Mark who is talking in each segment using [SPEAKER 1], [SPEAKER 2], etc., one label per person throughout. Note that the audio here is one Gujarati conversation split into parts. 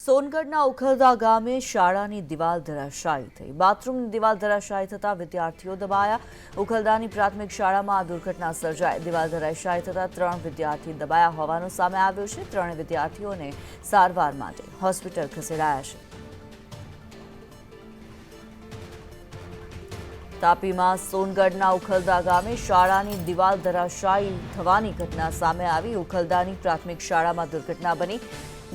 [SPEAKER 1] સોનગઢના ઉખલદા ગામે શાળાની દિવાલ ધરાશાયી થઈ। બાથરૂમની દિવાલ ધરાશાયી થતા વિદ્યાર્થીઓ દબાયા। ઉખલદાની પ્રાથમિક શાળામાં આ દુર્ઘટના સર્જાઈ। દિવાલ ધરાશાયી થતા 3 વિદ્યાર્થી દબાયા હોવાનું સામે આવ્યું છે। 3 વિદ્યાર્થીઓને સારવાર માટે હોસ્પિટલ ખસેડાયા છે। તાપીમાં સોનગઢના ઉખલદા ગામે શાળાની દિવાલ ધરાશાયી થવાની ઘટના સામે આવી। ઉખલદાની પ્રાથમિક શાળામાં દુર્ઘટના બની।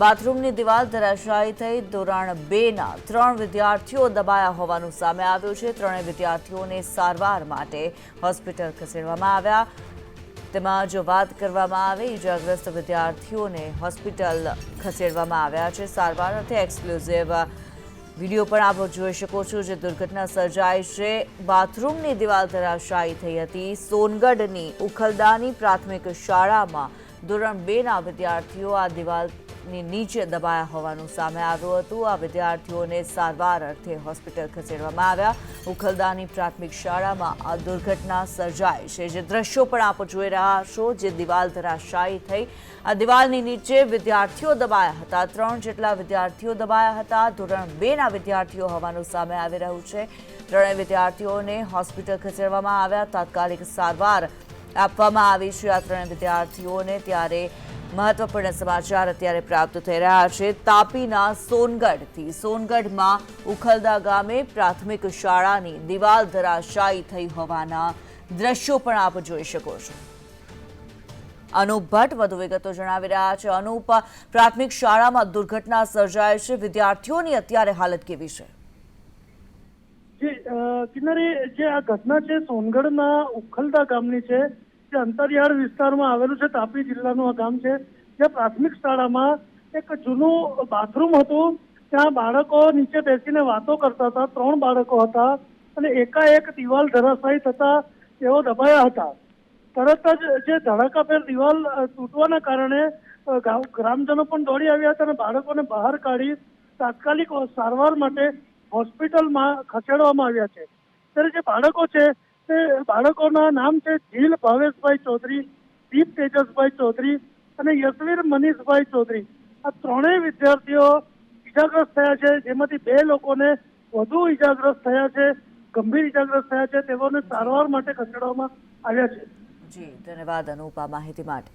[SPEAKER 1] બાથરૂમની દિવાલ ધરાશાયી થઈ। ધોરણ 2ના 3 વિદ્યાર્થીઓ દબાયા હોવાનું સામે આવ્યું છે। 3 વિદ્યાર્થીઓને સારવાર માટે હોસ્પિટલ ખસેડવામાં આવ્યા। તેમાં જો વાત કરવામાં આવે ઇજાગ્રસ્ત વિદ્યાર્થીઓને હોસ્પિટલ ખસેડવામાં આવ્યા છે સારવાર અર્થે। એક્સક્લુઝિવ વિડીયો પણ આપ જોઈ શકો છો જે દુર્ઘટના સર્જાઈ છે। બાથરૂમની દિવાલ ધરાશાયી થઈ હતી। સોનગઢની ઉખલદાની પ્રાથમિક શાળામાં ધોરણ 2ના વિદ્યાર્થીઓ આ દિવાલની નીચે દબાયા હોવાનું સામે આવ્યું હતું। આ વિદ્યાર્થીઓને સારવાર અર્થે હોસ્પિટલ ખસેડવામાં આવ્યા। ઉખલદાની પ્રાથમિક શાળામાં આ દુર્ઘટના સર્જાઈ છે જે દ્રશ્યો પણ આપ જોઈ રહ્યા છો જે દિવાલ ધરાશાયી થઈ। આ દિવાલની નીચે વિદ્યાર્થીઓ દબાયા હતા। 3 જેટલા વિદ્યાર્થીઓ દબાયા હતા। ધોરણ 2ના વિદ્યાર્થીઓ હોવાનું સામે આવી રહ્યું છે। 3 વિદ્યાર્થીઓને હોસ્પિટલ ખસેડવામાં આવ્યા। તાત્કાલિક સારવાર આપવામાં આવી છે આ 3 વિદ્યાર્થીઓને। ત્યારે મહત્વપૂર્ણ સમાચાર અત્યારે પ્રાપ્ત થઈ રહ્યા છે તાપીના સોનગઢથી। સોનગઢમાં ઉખલદા ગામે પ્રાથમિક શાળાની દિવાલ ધરાશાયી થઈ હોવાના દ્રશ્યો પણ આપ જોઈ શકો છો। અનુપ ભટ્ટ વધુ વિગતો જણાવી રહ્યા છે। અનુપ, પ્રાથમિક શાળામાં દુર્ઘટના સર્જાઈ છે, વિદ્યાર્થીઓની અત્યારે હાલત કેવી છે?
[SPEAKER 2] કિન્નરી, જે આ ઘટના છે સોનગઢના ઉખલદા ગામની છે, જે અંતરિયાળ વિસ્તારમાં આવેલું છે। તાપી જિલ્લાનું આ ગામ છે, જે પ્રાથમિક શાળામાં એક જૂનું બાથરૂમ હતું। ત્યાં બાળકો નીચે બેસીને વાતો કરતા હતા। 3 બાળકો હતા અને એકાએક દિવાલ ધરાશાયી થતા તેઓ દબાયા હતા। તરત જ જે ધડાકાભેર દિવાલ તૂટવાના કારણે ગ્રામજનો પણ દોડી આવ્યા હતા અને બાળકોને બહાર કાઢી તાત્કાલિક સારવાર માટે હોસ્પિટલમાં ખસેડવામાં આવ્યા છે। ત્યારે જે બાળકો છે તે બાળકોના નામ છે જીલ ભાવેશભાઈ ચૌધરી, દીપ તેજસભાઈ ચૌધરી અને યશવીર મનીષભાઈ ચૌધરી। આ 3 વિદ્યાર્થીઓ ઈજાગ્રસ્ત થયા છે, જેમાંથી 2 લોકોને વધુ ઈજાગ્રસ્ત થયા છે, ગંભીર ઈજાગ્રસ્ત થયા છે। તેઓને સારવાર માટે ખસેડવામાં આવ્યા છે।
[SPEAKER 1] જી, ધન્યવાદ અનુપ આ માહિતી માટે।